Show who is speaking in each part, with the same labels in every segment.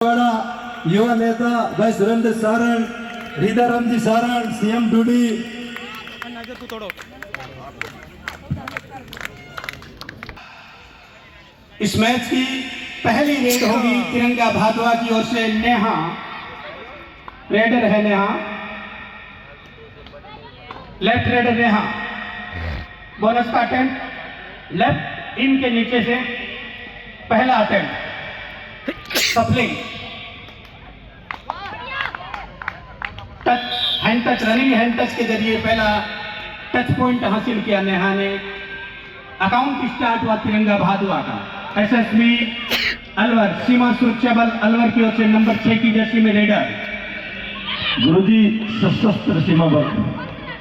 Speaker 1: युवा नेता भाई सुरेंद्र सारण, रीदाराम जी सारण, सीएम डूडी।
Speaker 2: इस मैच की पहली रेड होगी तिरंगा भादवा की ओर से। नेहा रेडर है, Neha left raider Neha. Bonus का अटेम्प्ट लेफ्ट इन के नीचे से पहला attempt सफलिंग touch, hand touch, running hand touch के जरिए पहला टच पॉइंट हासिल किया नेहा ने। अकाउंट स्टार्ट हुआ तिरंगा भादवा का। एसएसबी अलवर सीमा सुरक्षा बल अलवर की ओर से नंबर 6 की जर्सी में रेडर
Speaker 1: गुरुजी सशस्त्र सीमा बल,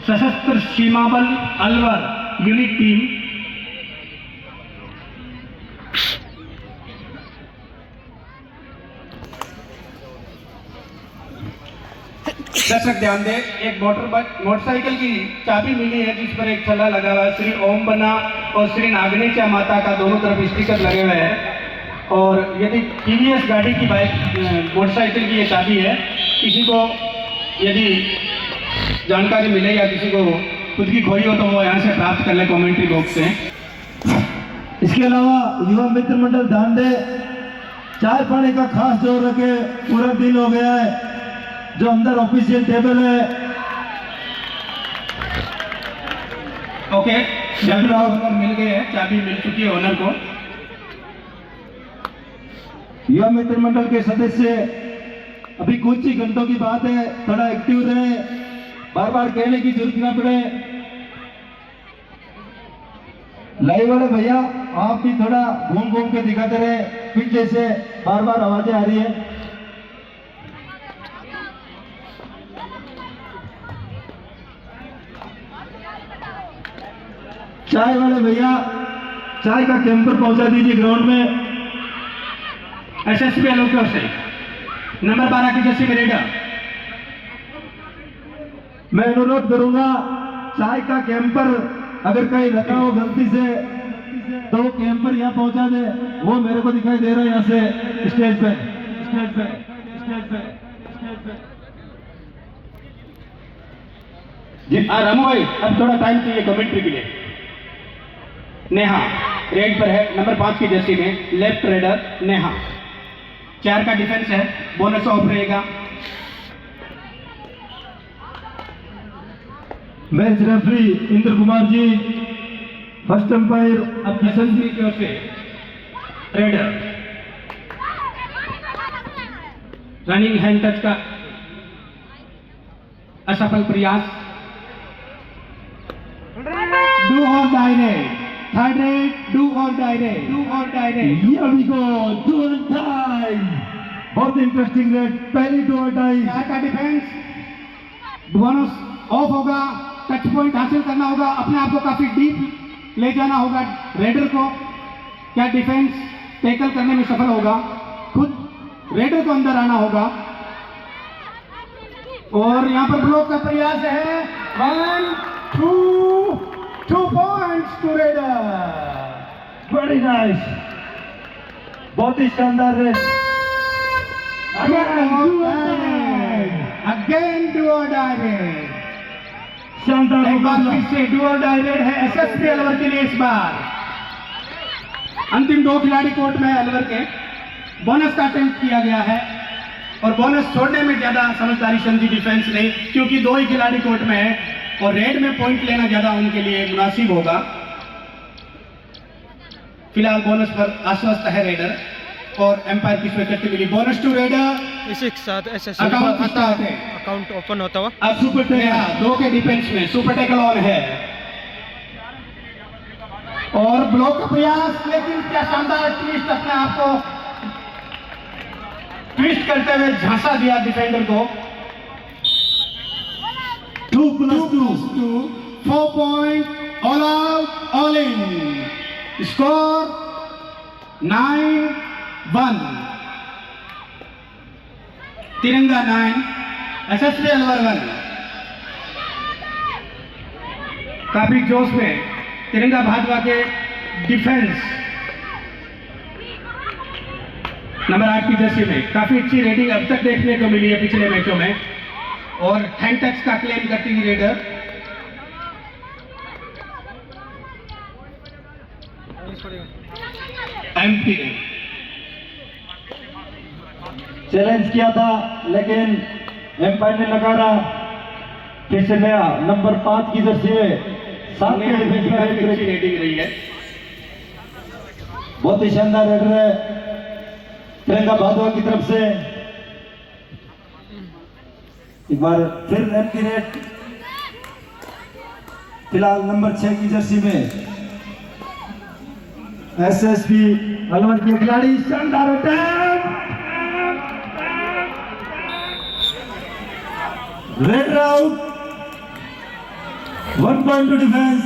Speaker 2: सशस्त्र सीमा बल अलवर यूनिट टीम। दर्शक ध्यान दे, एक मोटरसाइकिल की चाबी मिली है जिस पर एक छल्ला लगा हुआ है। श्री ओम बना और श्री नागनेचा माता का दोनों तरफ स्टिकर लगे हुए हैं। और यदि टीवीएस गाड़ी की बाइक मोटरसाइकिल की ये चाबी है, किसी को यदि जानकारी मिले या किसी को खुद की खोई हो तो वो यहाँ से प्राप्त कर ले कमेंट्री बॉक्स से।
Speaker 1: इसके अलावा युवा मित्र मंडल ध्यान दे, चाय पानी का खास जोर रखे। पूरा दिन हो गया है, जो अंदर ऑफिशियल टेबल है
Speaker 2: ओके चाबी ओनर मिल गए हैं, चाबी मिल चुकी है ओनर को।
Speaker 1: युवा मित्र मंडल के सदस्य अभी कुछ ही घंटों की बात है, थोड़ा एक्टिव रहे, बार बार कहने की जरूरत ना पड़े। लाइव वाले भैया आप भी थोड़ा घूम घूम के दिखाते रहे, पीछे से बार बार आवाजें आ रही है। चाय वाले भैया चाय का कैंपर पहुंचा दीजिए ग्राउंड में।
Speaker 2: एसएसपी अलवर की ओर से नंबर 12 की जर्सी में रेडर।
Speaker 1: मैं अनुरोध करूंगा, चाय का कैंपर अगर कहीं रखा हो गलती से तो कैंपर यहाँ पहुंचा दे। वो मेरे को दिखाई दे रहा है यहाँ से स्टेज पे, स्टेज पे, स्टेज पे, स्टेज पे।
Speaker 2: जी हाँ रामू भाई, अब थोड़ा टाइम चाहिए कमेंट्री के लिए। नेहा रेड पर है, नंबर 5 की जर्सी में लेफ्ट रेडर नेहा। 4 का डिफेंस है, बोनस ऑफ रहेगा।
Speaker 1: Match referee Indra Kumar ji, first umpire
Speaker 2: अब किशन जी की ओर से रेडर। रनिंग हैंड टच का असफल प्रयास। डू और डायरेक्ट थर्ड रेड, डू और डायरेक्ट, डू और direct.
Speaker 1: Here we go, do or die। बहुत इंटरेस्टिंग रेड, पहली do or die।
Speaker 2: 4 का डिफेंस, बोनस ऑफ होगा, टच पॉइंट हासिल करना होगा, अपने आप को काफी डीप ले जाना होगा रेडर को। क्या डिफेंस टैकल करने में सफल होगा, खुद रेडर को अंदर आना होगा। और यहां पर ब्लॉक का प्रयास है। 1 2 points to raider.
Speaker 1: Very nice, बहुत ही शानदार रेड।
Speaker 2: अगेन डू और डायरेक्ट।
Speaker 1: शानदार
Speaker 2: एक बार
Speaker 1: मुकाबला।
Speaker 2: फिर से डू और डायरेक्ट है एसएसपी अलवर के लिए। इस बार अंतिम 2 खिलाड़ी कोर्ट में अलवर के। बोनस का अटेम्प्ट किया गया है और बोनस छोड़ने में ज्यादा समझदारी समझी डिफेंस ने, क्योंकि 2 ही खिलाड़ी कोर्ट में है और रेड में पॉइंट लेना ज्यादा उनके लिए मुनासिब होगा। फिलहाल बोनस पर आश्वस्त है रेडर और एम्पायर की स्वीकृति मिली। Bonus to raider.
Speaker 3: इसी के साथ अकाउंट ओपन होता हुआ
Speaker 2: अब सुपर टैकल 2 के डिफेंस में सुपर टैकल ऑन है और ब्लॉक का प्रयास, लेकिन क्या शानदार ट्विस्ट, अपने आप को ट्विस्ट करते हुए झांसा दिया डिफेंडर को। 2+2 4 पॉइंट, ऑल आउट, ऑल इन। स्कोर 9-1। तिरंगा 9, एसएसपी अलवर 1। काफी जोश में तिरंगा भाजपा के डिफेंस नंबर 8 की जर्सी में काफी अच्छी रेटिंग अब तक देखने को मिली है पिछले मैचों में, और हैंड टच का क्लेम करती थी रेडर। एम्प्टी ने
Speaker 1: चैलेंज किया था लेकिन एम्पायर ने नकारा। फिर से नया नंबर 5 की जर्सी में 7 के डिफेंस में
Speaker 2: काफी अच्छी रेटिंग रही है।
Speaker 1: बहुत ही शानदार रेडर है तिरंगा भादुआ की तरफ से। एक बार फिर एम्प्टी रेट फिलहाल नंबर 6 की जर्सी में एसएसपी अलवर के खिलाड़ी शानदार attack, red out, 1 point two defence.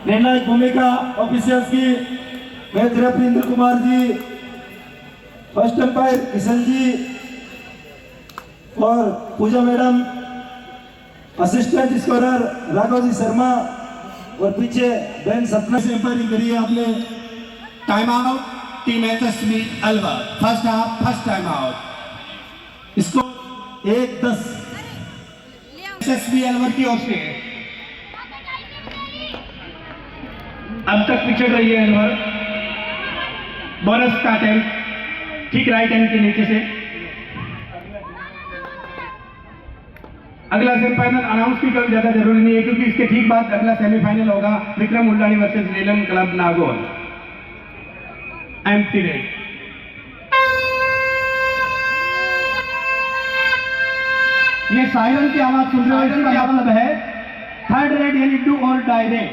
Speaker 1: निर्णायक भूमिका ऑफिशियल्स की match referee Indra Kumar ji, first umpire Kishan ji और पूजा madam, assistant scorer Raghav ji Sharma और पीछे बहन सपना से अंपायरिंग करी है आपने।
Speaker 2: Time out team SSB Alwar, first half first time out.
Speaker 1: इसको 1-10
Speaker 2: एसएसबी अलवर की ओर से अब तक पिछड़ रही है अलवर। बोनस का अटेम्प्ट ठीक राइट हैंड के नीचे से। अगला सेमीफाइनल अनाउंस की कभी ज्यादा जरूरी नहीं है, क्योंकि इसके ठीक बाद अगला सेमीफाइनल होगा विक्रम उल्लानी वर्सेस नीलम क्लब नागौर। एम्प्टी रेट ये सायरन की आवाज सुन रहे हो, इसका मतलब है थर्ड रेड यानी डू और डाई रेड।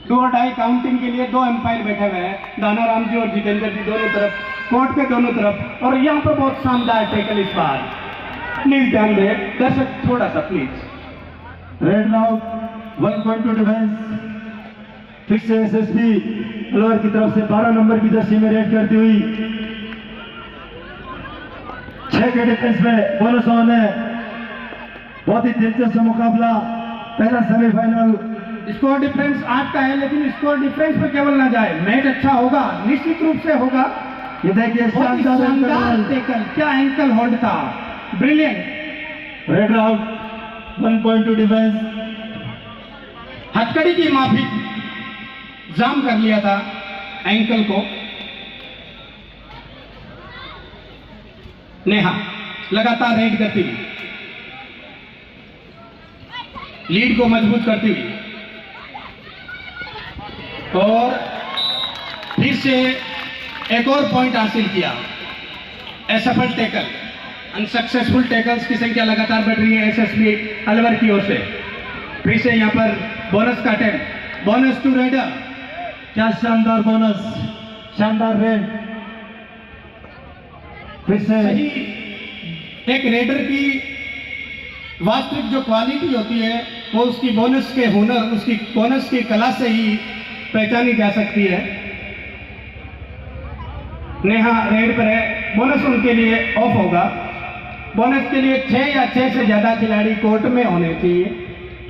Speaker 2: डू और डाई काउंटिंग के लिए 2 एम्पायर बैठे हुए हैं, दाना राम जी और जितेंद्र जी दोनों तरफ, कोर्ट के दोनों तरफ। और यहाँ पर बहुत शानदार टैकल इस बार, प्लीज ध्यान दें दर्शक, थोड़ा सा please.
Speaker 1: Red out, 1 point two defence. फिर से एसएसपी अलवर की तरफ से 12 नंबर की जर्सी में रेड करती हुई 6 के डिफेंस में बोनस ऑन है। बहुत ही दिलचस्प मुकाबला, पहला सेमीफाइनल।
Speaker 2: स्कोर डिफरेंस 8 का है, लेकिन स्कोर डिफरेंस पर केवल ना जाए, मैच अच्छा होगा, निश्चित रूप से होगा।
Speaker 1: ये देखिए
Speaker 2: बहुत ही शानदार टैकल, क्या एंकल होल्ड था, brilliant.
Speaker 1: Red out, 1 point two defence.
Speaker 2: हथकड़ी की माफी, जाम कर लिया था एंकल को। नेहा लगातार रेड करती हुई, लीड को मजबूत करती हुई, और फिर से एक और पॉइंट हासिल किया। असफल टैकल, अनसक्सेसफुल टैकल्स की संख्या लगातार बढ़ रही है एसएसबी अलवर की ओर से। फिर से यहाँ पर बोनस का अटेम्प्ट, बोनस टू रेडर।
Speaker 1: क्या शानदार बोनस, शानदार रेड। फिर से
Speaker 2: सही, एक रेडर की वास्तविक जो क्वालिटी होती है वो उसकी बोनस के हुनर, उसकी बोनस की कला से ही पहचानी जा सकती है। नेहा रेड पर है, बोनस उनके लिए ऑफ होगा। बोनस के लिए 6 या 6 से ज्यादा खिलाड़ी कोर्ट में होने चाहिए।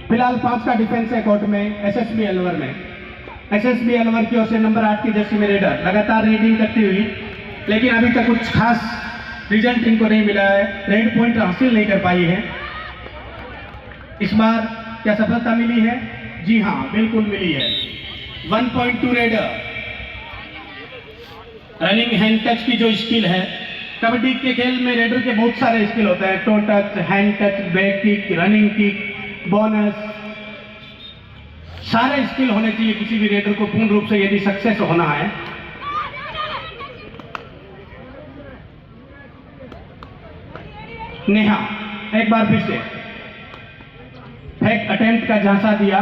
Speaker 2: फिलहाल 5 का डिफेंस है कोर्ट में एसएसबी अलवर में। एसएसबी अलवर की ओर से नंबर 8 की जर्सी में रेडर लगातार रेडिंग करती हुई, लेकिन अभी तक कुछ खास रिजल्ट इनको नहीं मिला है, रेड पॉइंट हासिल नहीं कर पाई है। इस बार क्या सफलता मिली है? जी हाँ, बिल्कुल मिली है। 1.2 रेडर। रनिंग हैंड टच की जो स्किल है, कबड्डी के खेल में रेडर के बहुत सारे स्किल होते हैं, to touch, hand touch, back kick, running kick, bonus, सारे स्किल होने चाहिए किसी भी रेडर को पूर्ण रूप से यदि सक्सेस होना है। नेहा एक बार फिर से फेक अटेम्प्ट का झांसा दिया,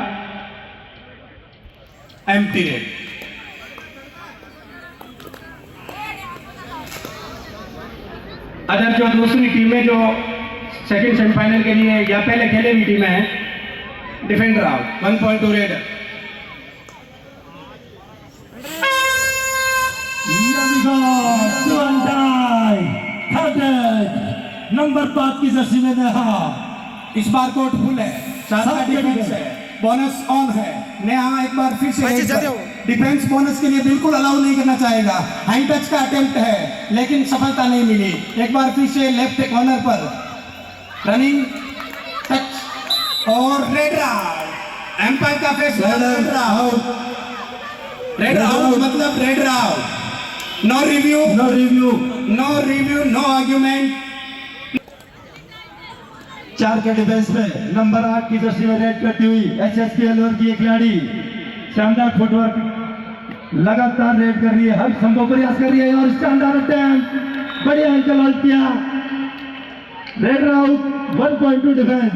Speaker 2: एम्प्टी रेड। अदर जो दूसरी टीमें जो सेकंड सेमीफाइनल के लिए या पहले खेले हुई टीमें हैं, डिफेंडर आउट, 1.2 रेडर।
Speaker 1: नंबर 5 की जर्सी में नेहा।
Speaker 2: इस बार कोर्ट फुल है। 7 का डिफेंस है, बोनस ऑन है। नेहा एक बार फिर से डिफेंस बोनस के लिए बिल्कुल अलाउ नहीं करना चाहेगा। हाई टच का अटेम्प्ट है लेकिन सफलता नहीं मिली। एक बार फिर से लेफ्ट कॉर्नर पर रनिंग टच और रेड आउट। एम्पायर का फैसला रेड आउट। रेड आउट मतलब raid out. No review,
Speaker 1: no review,
Speaker 2: no review, no argument.
Speaker 1: 4 के डिफेंस में नंबर 8 की जर्सी में रेड करती हुई एचएसपी अलवर की एक खिलाड़ी शानदार फुटवर्क लगातार रेड कर रही है, हर संभव प्रयास कर रही है और शानदार अटैम्प्ट, बढ़िया अंकल हॉल्ट किया। Red out, 1.2 defence.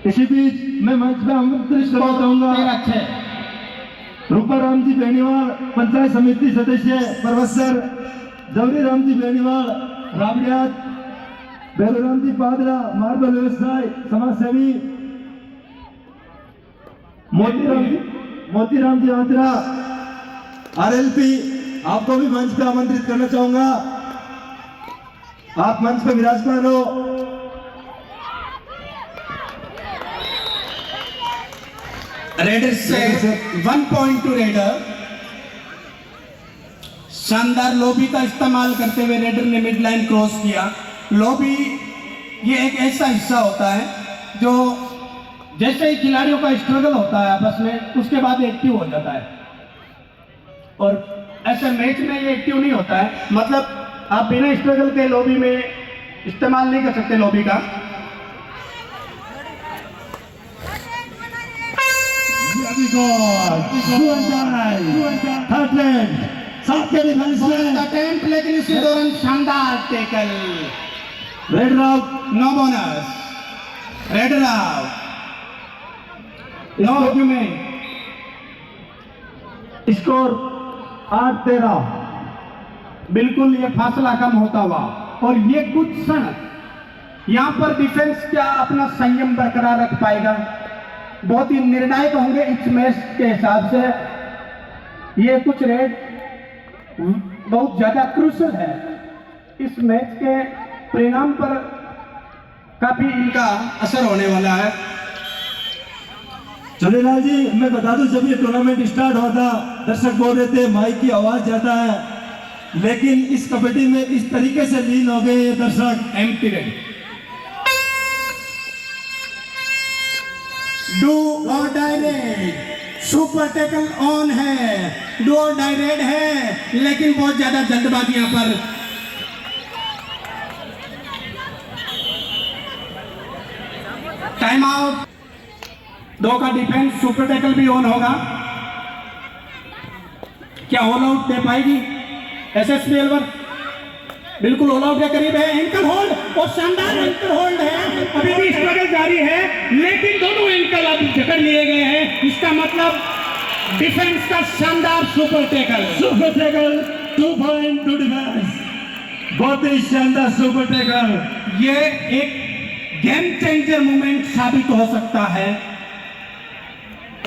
Speaker 1: इसी बीच मैं मंच पे आमंत्रित करना चाहूंगा रूपा राम जी बेनीवाल, पंचायत समिति सदस्य प्रोफेसर जवरी राम जी बेनीवाल, रावड़ियात, बेलूराम जी पादरा, मार्बल व्यवसाय समाज सेवी, मोतीराम जी आंध्रा, आरएलपी, आपको भी मंच पे आमंत्रित करना चाहूंगा। आप मंच पे विराजमान हो।
Speaker 2: रेडर से 1.2 रेडर। शानदार लॉबी का इस्तेमाल करते हुए रेडर ने मिड लाइन क्रॉस किया। लॉबी ये एक ऐसा हिस्सा होता है जो जैसे ही खिलाड़ियों का स्ट्रगल होता है आपस में, उसके बाद एक्टिव हो जाता है। और ऐसे मैच में ये एक्टिव नहीं होता है, मतलब आप बिना स्ट्रगल के लॉबी में इस्तेमाल नहीं कर सकते लॉबी का। अटेम्प्ट लेकिन इसी दौरान शानदार tackle.
Speaker 1: Raid out,
Speaker 2: no bonus, raid out, no argument.
Speaker 1: Score 8-13।
Speaker 2: बिल्कुल ये फासला कम होता हुआ और ये कुछ क्षण यहाँ पर डिफेंस क्या अपना संयम बरकरार रख पाएगा, बहुत ही निर्णायक होंगे इस मैच के हिसाब से। ये कुछ रेड बहुत ज्यादा क्रूशल है, इस मैच के परिणाम पर काफी इनका असर होने वाला है।
Speaker 1: चलेलाल जी, मैं बता दूं, जब ये टूर्नामेंट स्टार्ट हुआ था दर्शक बोल रहे थे माइक की आवाज ज्यादा है, लेकिन इस कबड्डी में इस तरीके से लीन हो गए ये दर्शक।
Speaker 2: Empty red. डू और डायरेक्ट सुपर टैकल ऑन है, डू और डायरेक्ट है लेकिन बहुत ज्यादा जल्दबाजी यहां पर। Time out. 2 का डिफेंस, सुपर टैकल भी ऑन होगा। क्या ऑल आउट दे पाएगी एसएसपी अलवर? बिल्कुल ऑल आउट के करीब है। एंकल होल्ड और शानदार एंकल होल्ड है। अभी भी स्ट्रगल जारी है लेकिन दोनों एंकल अब जकड़ लिए गए हैं। इसका मतलब डिफेंस का शानदार सुपर टैकल।
Speaker 1: 2.2 डिफेंस, बहुत ही शानदार सुपर टैकल।
Speaker 2: ये एक गेम चेंजर मूवमेंट साबित हो सकता है,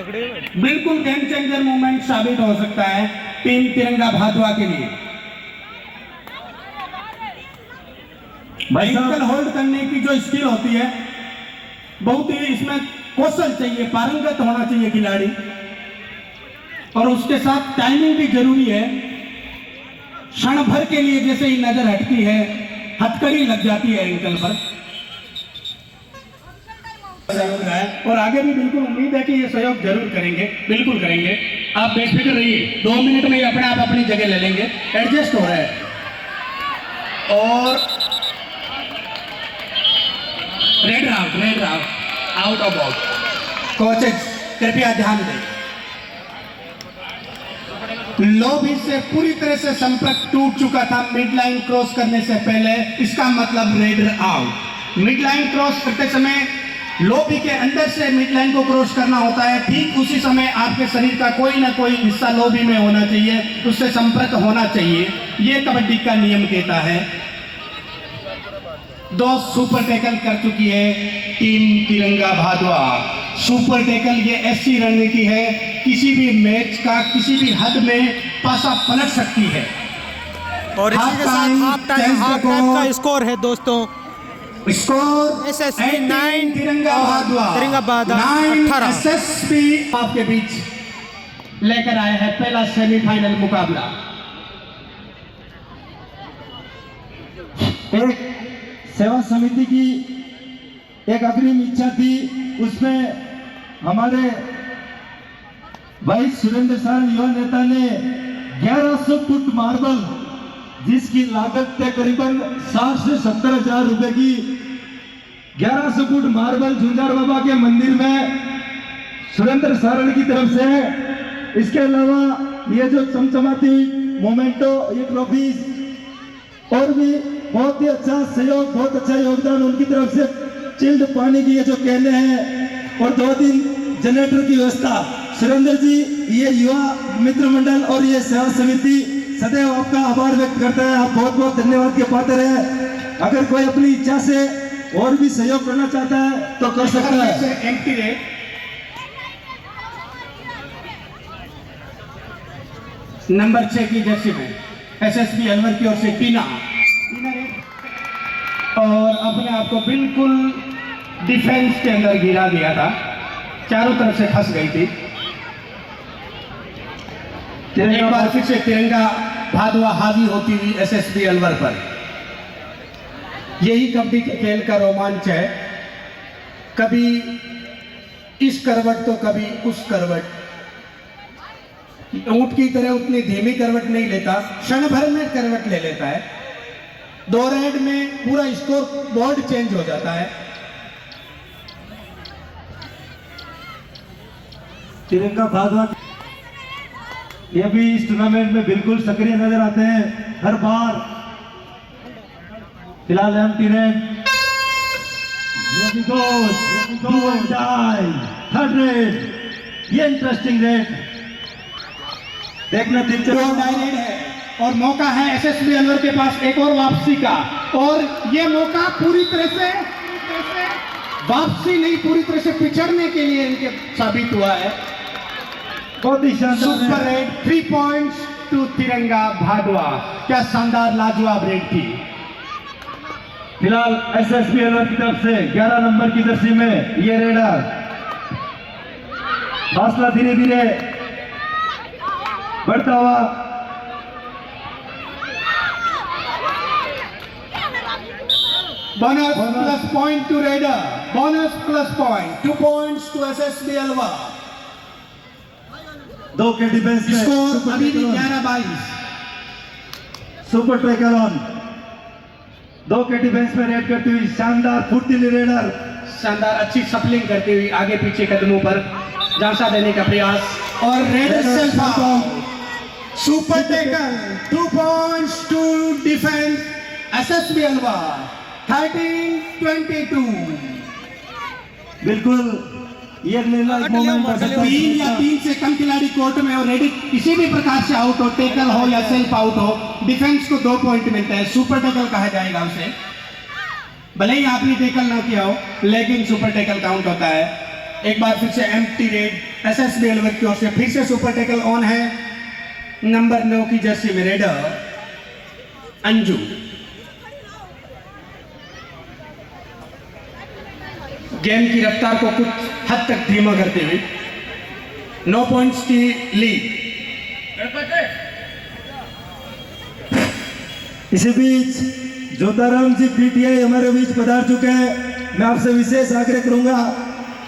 Speaker 2: बिल्कुल गेम चेंजर मूवमेंट साबित हो सकता है टीम तिरंगा भादवा के लिए। एंकल होल्ड करने की जो स्किल होती है, बहुत ही इसमें कौशल चाहिए, पारंगत होना चाहिए खिलाड़ी, और उसके साथ टाइमिंग भी जरूरी है। क्षण भर के लिए जैसे ही नजर हटती है, हथकड़ी लग जाती है एंकल पर। और आगे भी बिल्कुल उम्मीद है कि ये सहयोग जरूर करेंगे, बिल्कुल करेंगे। आप बेफिक्र रहिए, 2 मिनट में ये अपने आप अपनी जगह ले लेंगे। एडजस्ट हो रहा है। और raid out, out of ball. Coaches कृपया ध्यान दें, लॉबी से पूरी तरह से संपर्क टूट चुका था मिड लाइन क्रॉस करने से पहले। इसका मतलब raid out. Mid line cross करते समय लॉबी के अंदर से मिड लाइन को क्रॉस करना होता है। ठीक उसी समय आपके शरीर का कोई ना कोई हिस्सा लॉबी में होना चाहिए, उससे संपर्क होना चाहिए। ये कबड्डी का नियम कहता है। 2 सुपर टैकल कर चुकी है टीम तिरंगा भादवा। सुपर टैकल ये ऐसी रणनीति है, किसी भी मैच का किसी भी हद में पासा पलट सकती है।
Speaker 3: और इसी के साथ हाफ टाइम का स्कोर है दोस्तों।
Speaker 2: स्कोर
Speaker 3: SSB
Speaker 2: 18
Speaker 3: 9
Speaker 2: तिरंगा भादवा,
Speaker 3: तिरंगा भादवा
Speaker 2: 9
Speaker 3: 18।
Speaker 2: SSB आपके बीच लेकर आए हैं पहला सेमीफाइनल मुकाबला।
Speaker 1: एक सेवा समिति की एक अग्रिम इच्छा थी, उसमें हमारे भाई सुरेंद्र सारण युवा नेता ने 1100 फुट मार्बल, जिसकी लागत तकरीबन 60 से 70 हजार रुपए की, 1100 फुट मार्बल झुंझार बाबा के मंदिर में सुरेंद्र सारण की तरफ से है। इसके अलावा ये जो चमचमाती मोमेंटो, ये ट्रॉफीज और भी बहुत ही अच्छा सहयोग, बहुत अच्छा योगदान उनकी तरफ से, चिल्ड पानी की ये जो कहने हैं और 2-3 जनरेटर की व्यवस्था। सुरेंद्र जी, ये युवा मित्र मंडल और ये सेवा समिति सदैव आपका आभार व्यक्त करता है। आप बहुत बहुत धन्यवाद के पात्र हैं। अगर कोई अपनी इच्छा से और भी सहयोग करना चाहता है तो कर सकता है।
Speaker 2: एम्प्टी रेट नंबर 6 की जर्सी में SSB अलवर की ओर से टीना और अपने आप को बिल्कुल डिफेंस के अंदर गिरा दिया था, चारों तरफ से फंस गई थी। एक बार फिर से तिरंगा भादवा हावी होती हुई SSB अलवर पर। यही कबड्डी के खेल का रोमांच है, कभी इस करवट तो कभी उस करवट। ऊंट की तरह उतनी धीमी करवट नहीं लेता, क्षण भर में करवट ले लेता है। 2 राउंड में पूरा स्कोर बोर्ड चेंज हो जाता है।
Speaker 1: तिरंगा भादवा ये भी इस टूर्नामेंट में बिल्कुल सक्रिय नजर आते हैं हर बार। फिलहाल एम्प्टी रेट, थर्ड रेट, ये इंटरेस्टिंग रेट देखना दिलचस्प
Speaker 2: है और मौका है SSB अलवर के पास एक और वापसी का, और ये मौका पूरी तरह से वापसी नहीं, पूरी तरह से पिछड़ने के लिए इनके साबित हुआ है।
Speaker 1: बहुत ही
Speaker 2: सुपर रेट 3 पॉइंट्स टू तिरंगा भादवा। क्या शानदार लाजवाब रेट थी।
Speaker 1: फिलहाल SSB अलवर की तरफ से 11 नंबर की जर्सी में ये रेडर फासला धीरे धीरे बढ़ता हुआ।
Speaker 2: Bonus plus point to raider, bonus plus point 2 points to SSB Alwar.
Speaker 1: 2 के डिफेंस में
Speaker 2: स्कोर अभी भी 11-22।
Speaker 1: सुपर टैकल ऑन, 2 के डिफेंस में रेड करती हुई शानदार फुर्तीली रेडर,
Speaker 2: शानदार अच्छी सफलिंग करती हुई आगे पीछे कदमों पर झांसा देने का प्रयास, और raider self out. Super tackle 2 points to defence SSB Alwar 13-22।
Speaker 1: बिल्कुल ये निर्णायक मोमेंट हो सकता है।
Speaker 2: 3 या 3 से कम खिलाड़ी कोर्ट में और रेडी किसी भी प्रकार से आउट हो, टेकल हो या सेल्फ आउट हो, डिफेंस को 2 पॉइंट मिलता है। सुपर टैकल कहा जाएगा उसे, भले ही आपने टेकल ना किया हो लेकिन सुपर टैकल काउंट होता है। एक बार फिर से एम्प्टी रेड SSB अलवर की ओर से फिर से सुपर टैकल ऑन है। नंबर 9 की जर्सी में रेडर अंजू। गेम की रफ्तार को कुछ हद तक धीमा करते हुए 9 पॉइंट्स की लीड।
Speaker 1: इसी बीच जोताराम जी PTI हमारे बीच पधार चुके हैं। मैं आपसे विशेष आग्रह करूंगा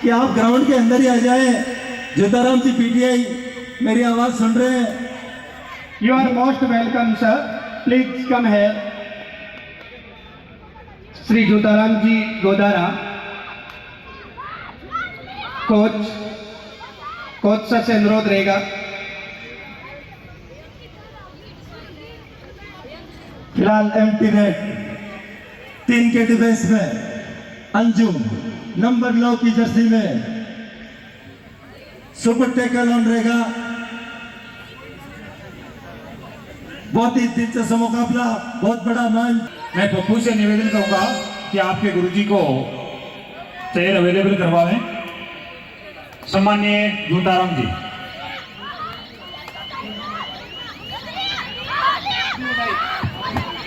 Speaker 1: कि आप ग्राउंड के अंदर ही आ जाएं। जोताराम जी PTI मेरी आवाज सुन रहे हैं?
Speaker 2: You are most welcome sir, please come here. Shri Jotaram ji Godara, coach sir से अनुरोध रहेगा।
Speaker 1: फिलहाल एम्प्टी रेड 3 के डिफेंस में अंजुम, नंबर 9 की जर्सी में सुपर टैकल ऑन रहेगा। बहुत ही दिलचस्प मुकाबला, बहुत बड़ा मंच।
Speaker 4: मैं पप्पू से निवेदन करूंगा कि आपके गुरुजी को चेयर अवेलेबल करवाएं। सम्माननीय जोताराम जी।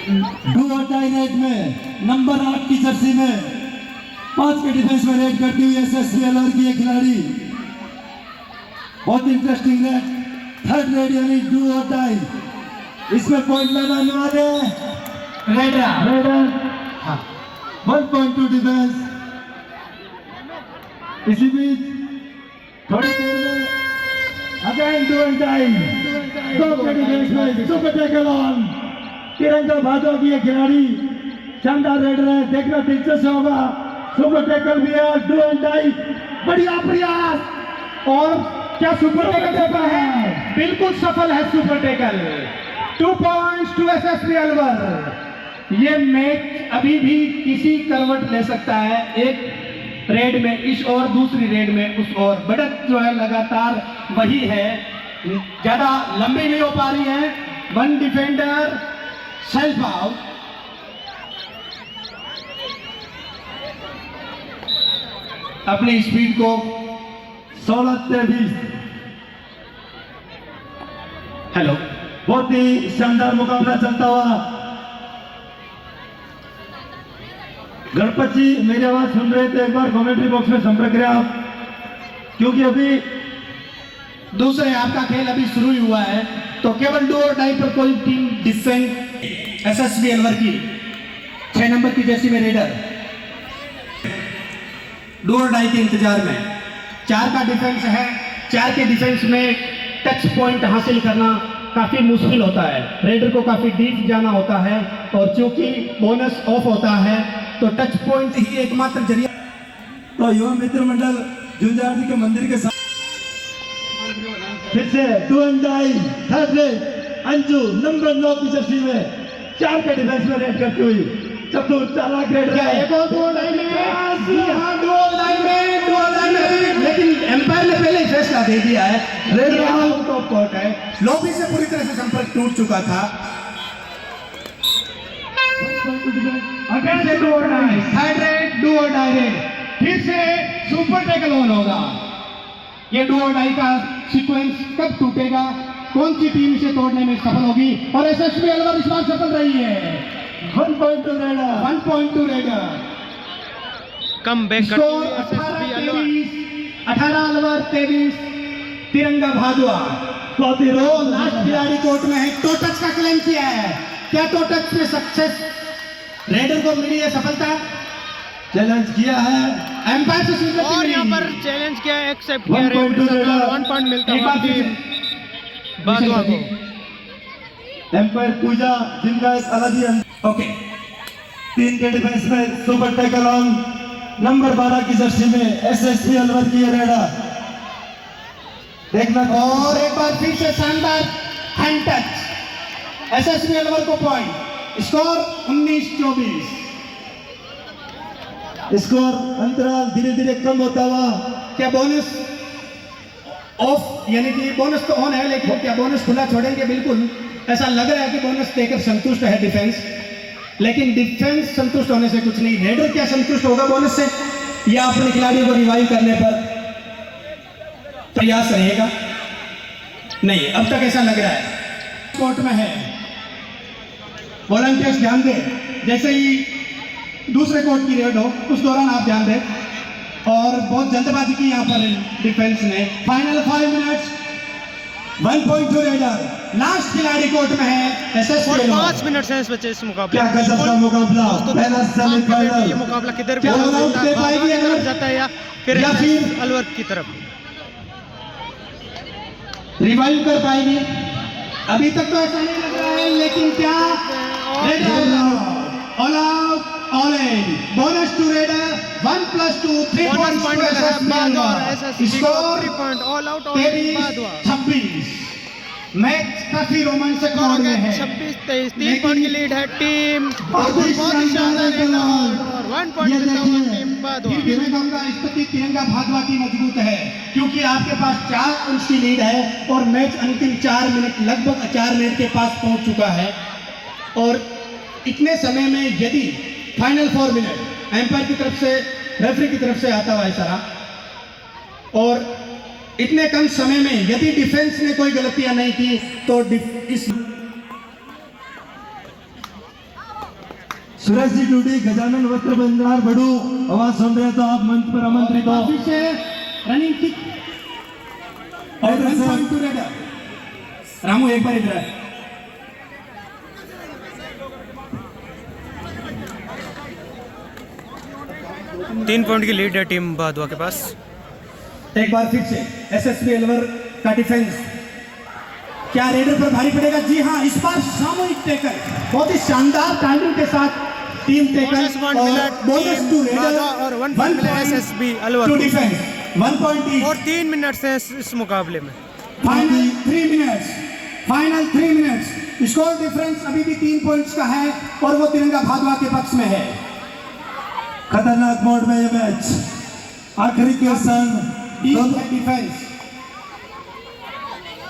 Speaker 1: डू और डाई रेड में नंबर 8 की जर्सी में 5 के डिफेंस में रेड करती हुई एसएसबी अलवर की एक खिलाड़ी। बहुत इंटरेस्टिंग रेड, थर्ड रेड यानी डू और डाई। इसमें पॉइंट लेना अनिवार्य है। Raider 1.2 defence. इसी बीच थोड़ी देर में अगेन डू एंड डाई, 2 के डिफेंस में सुपर टैकल ऑन। तिरंगा भादवा की ये खिलाड़ी शानदार रेडर है, देखना दिलचस्प होगा। सुपर टैकल भी है, डू एंड डाई, बढ़िया प्रयास।
Speaker 2: और क्या सुपर टैकल सफल है? बिल्कुल सफल है super tackle. 2 points to SSB Alwar. ये मैच अभी भी किसी करवट ले सकता है, एक रेड में इस और दूसरी रेड में उस और। बढ़त जो है लगातार वही है, ज्यादा लंबी नहीं हो पा रही है। 1 डिफेंडर सेल्फ आउट। अपनी स्पीड को
Speaker 1: 16-23।
Speaker 2: हेलो,
Speaker 1: बहुत ही शानदार मुकाबला चलता हुआ। गणपत जी मेरी आवाज सुन रहे थे, एक बार कमेंट्री बॉक्स में संपर्क करें आप, क्योंकि अभी
Speaker 2: दूसरे हाफ का खेल अभी शुरू ही हुआ है। तो केवल डू और डाई पर कोई टीम डिफेंड एसएसबी अलवर की 6 नंबर की जर्सी में रेडर डू और डाई के इंतजार में। 4 का डिफेंस है, 4 के डिफेंस में टच पॉइंट हासिल करना काफी मुश्किल होता है। रेडर को काफी डीप जाना होता है और चूंकि बोनस ऑफ होता है तो टच पॉइंट ही एकमात्र जरिया।
Speaker 1: तो युवा मित्र मंडल झुंझार जी के मंदिर के साथ फिर से do and die, third raid Anju number 9 की जर्सी में 4 के डिफेंस में रेड करती हुई चतुर चालाक रेडर है।
Speaker 2: एक और डू और डाई में, हाँ डू और डाई में, डू और डाई में, लेकिन एम्पायर ने पहले ही फैसला दे दिया है। रेड आउट ऑफ कोर्ट है, लॉबी से पूरी तरह से संपर्क टूट चुका था। अगेन से डू और डाई, थर्ड रेड डू और डाई रेड, फिर से सुपर टैकल ऑन होगा। ये डू और डाई का सीक्वेंस कब टूटेगा, कौन सी टीम इसे तोड़ने में सफल होगी? और एसएसबी अलवर इस बार सफल रही है।
Speaker 1: 1.2 raider,
Speaker 2: 1.2 raider.
Speaker 3: Come back
Speaker 2: score
Speaker 3: करती है एसएसबी अलवर।
Speaker 2: 18 अलवर 23 तिरंगा भादुआ।
Speaker 1: बहुत ही
Speaker 2: तो लास्ट खिलाड़ी कोर्ट में है, टो टच का क्लेम किया है। क्या टो टच में सक्सेस रेडर को मिली है सफलता?
Speaker 1: चैलेंज किया है,
Speaker 2: एम्पायर से स्वीकृति
Speaker 3: और
Speaker 2: मिली।
Speaker 3: यहाँ पर चैलेंज किया, एक्सेप्ट किया,
Speaker 1: 1.2 रेडर।
Speaker 3: 1 पॉइंट मिलता
Speaker 2: एक बार
Speaker 3: है
Speaker 2: फिर
Speaker 3: भादुआ को।
Speaker 1: एम्पायर पूजा जिनका एक अलग ही
Speaker 2: ओके,
Speaker 1: 3 के डिफेंस में सुपर टैकल ऑन। नंबर 12 की जर्सी में एसएसबी अलवर की रेडर। देखना
Speaker 2: और एक बार फिर से शानदार हैंड टच, एसएसबी अलवर को पॉइंट। स्कोर 19-24।
Speaker 1: स्कोर अंतराल धीरे धीरे कम होता हुआ।
Speaker 2: क्या बोनस ऑफ, यानी कि बोनस तो ऑन है लेकिन क्या बोनस खुला छोड़ेंगे? बिल्कुल ऐसा लग रहा है कि बोनस देकर संतुष्ट है डिफेंस, लेकिन डिफेंस संतुष्ट होने से कुछ नहीं। रेडर क्या संतुष्ट होगा बोनस से, या अपने खिलाड़ियों को रिवाइव करने पर प्रयास रहेगा? नहीं, अब तक ऐसा लग रहा है। कोर्ट में है, वॉलंटियर्स ध्यान दें, जैसे ही दूसरे कोर्ट की रेड हो उस दौरान आप ध्यान दें। और बहुत जल्दबाजी की यहाँ पर डिफेंस ने। Final 5 minutes, 1.2 raider. लास्ट खिलाड़ी कोर्ट में है एसएसबी
Speaker 3: और
Speaker 2: अलवर।
Speaker 3: 5 मिनट से बचे इस मुकाबले
Speaker 1: क्या गजब का मुकाबला, पहला
Speaker 3: ये
Speaker 1: सेमीफाइनल।
Speaker 3: मुकाबला किधर भी
Speaker 2: क्या
Speaker 3: जा
Speaker 2: आउट
Speaker 3: सकता
Speaker 2: दे
Speaker 3: है,
Speaker 2: पाएगी
Speaker 3: भादुआ की
Speaker 2: अलवर?
Speaker 3: तरफ जाता है या फिर
Speaker 2: या फिर
Speaker 3: अलवर की तरफ।
Speaker 2: रिवाइव कर पाएगी? अभी तक तो ऐसा नहीं लग रहा है, लेकिन क्या all out, all in, bonus to raider, 1+2, 3
Speaker 3: bonus
Speaker 2: points
Speaker 3: point
Speaker 2: two
Speaker 3: मिला है
Speaker 2: एसएसबी
Speaker 3: भादुआ और
Speaker 2: अलवर।
Speaker 3: एसएसबी को
Speaker 2: स्कोर
Speaker 3: 3 पॉइंट, ऑल आउट और भादुआ।
Speaker 2: 23-26। मैच काफी रोमांचक मोड में है।
Speaker 3: 26-23 3 पॉइंट की लीड है टीम। बहुत ही शानदार रेड और 1 पॉइंट मिलता हुआ टीम भादुआ।
Speaker 2: फिर भी मैं कहूंगा स्थिति तिरंगा भादुआ की मजबूत है, क्योंकि आपके पास 4 अंश की लीड है और मैच अंतिम 4 मिनट, लगभग 4 मिनट के पास पहुंच चुका है। और इतने समय में यदि फाइनल 4 मिनट एम्पायर की तरफ से, रेफरी की तरफ से आता हुआ इशारा, और इतने कम समय में यदि डिफेंस ने कोई गलतियां नहीं की तो इस
Speaker 1: सुरेश जी डूडी, गजानन वस्त्र भंडार बड़ू, आवाज सुन रहे हैं तो आप मंच पर आमंत्रित हो।
Speaker 2: पीछे रनिंग किक और 1.2 रेडर। रामू एक बार इधर है।
Speaker 3: 3 पॉइंट की लीड है टीम भादवा के पास।
Speaker 2: एक बार फिर से एसएसबी अलवर का डिफेंस क्या रेडर पर भारी पड़ेगा? जी हाँ, इस बार सामूहिक टेकल, बहुत ही शानदार टाइमिंग के साथ टीम टेकल
Speaker 3: बोनस पॉइंट मिला
Speaker 2: बोनस टू
Speaker 3: टीम भादवा और 1 पॉइंट मिला एसएसबी अलवर
Speaker 2: टू
Speaker 3: को।
Speaker 2: डिफेंस 1 पॉइंट
Speaker 3: और 3 मिनट है इस मुकाबले में।
Speaker 2: Final 3 minutes, final 3 minutes. Score difference अभी भी 3 पॉइंट्स का है और वो तिरंगा भादवा के पक्ष में है।
Speaker 1: खतरनाक मोड में ये मैच, आखिरी के सन
Speaker 2: डिफेंस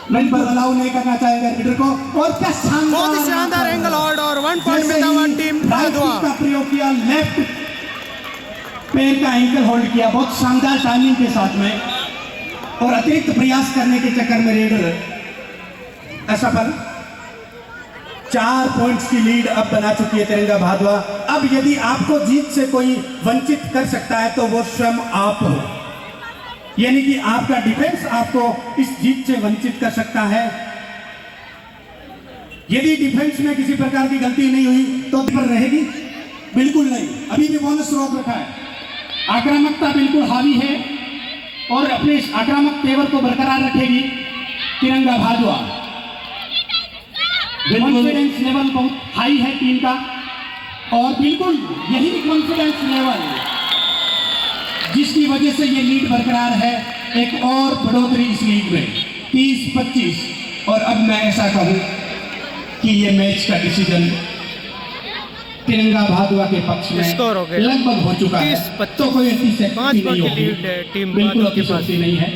Speaker 2: बिल्कुल अलाउ नहीं करना चाहेगा लीडर को। और क्या शानदार,
Speaker 3: बहुत ही शानदार एंगल और 1 पॉइंट मिलता हुआ टीम भादवा।
Speaker 2: का प्रयोग किया, लेफ्ट पैर का एंकल होल्ड किया बहुत शानदार टाइमिंग के साथ में, और अतिरिक्त प्रयास करने के चक्कर में रेडर असफल। 4 पॉइंट्स की लीड अब बना चुकी है तिरंगा भादवा। अब यदि आपको जीत से कोई वंचित कर सकता है तो वो स्वयं आप हो, यानी कि आपका डिफेंस आपको इस जीत से वंचित कर सकता है। यदि डिफेंस में किसी प्रकार की गलती नहीं हुई तो पर रहेगी? बिल्कुल नहीं, अभी भी बोनस रोक रखा है। आक्रामकता बिल्कुल हावी है और अपने इस आक्रामक तेवर को बरकरार रखेगी तिरंगा भादवा। कॉन्फिडेंस लेवल बहुत हाई है टीम का, और बिल्कुल यही कॉन्फिडेंस लेवल जिसकी वजह से ये लीड बरकरार है। एक और बढ़ोतरी इस लीग में 30-25, और अब मैं ऐसा कहूं कि ये मैच का डिसीजन तिरंगा भादवा के पक्ष में
Speaker 3: स्कोर हो गया
Speaker 2: लगभग हो चुका है।
Speaker 3: 30-25,
Speaker 2: तो कोई ऐसी
Speaker 3: 5 पॉइंट की लीड है टीम
Speaker 2: बिल्कुल
Speaker 3: भादवा के पास।
Speaker 2: अतिशयोक्ति नहीं है।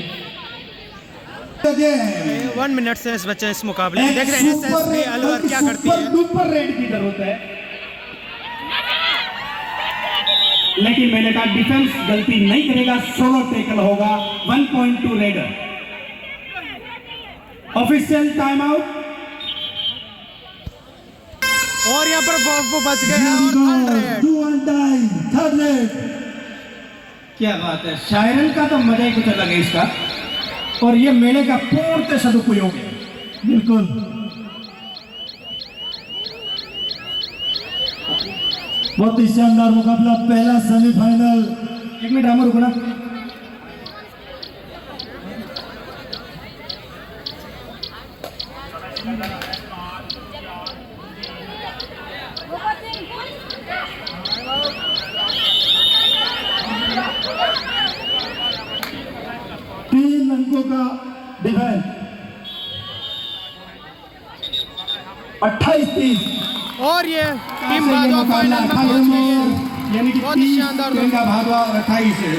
Speaker 3: 1 मिनट से इस बच्चे इस मुकाबले में देख रहे हैं एसएसबी अलवर क्या करती है।
Speaker 2: सुपर रेड की जरूरत है, लेकिन मैंने कहा डिफेंस गलती नहीं करेगा, सोलो टेकल होगा। 1.2 रेडर। Official time out.
Speaker 3: और यहाँ पर वो बच गए और
Speaker 1: थर्ड रेड।
Speaker 2: क्या बात है, शायरन का तो मजा ही कुछ अलग है इसका, और ये मेले का पूर्ण सदुपयोग है।
Speaker 1: बिल्कुल बहुत ही शानदार मुकाबला, पहला सेमीफाइनल।
Speaker 2: 1 मिनट रामू रुकना।
Speaker 1: तीन अंकों का डिफेंस, 28-30।
Speaker 3: और ये टीम भादवा फाइनल में पहुंच गई है।
Speaker 2: यानी कि
Speaker 3: बहुत ही शानदार
Speaker 2: तिरंगा भादवा और 28 है।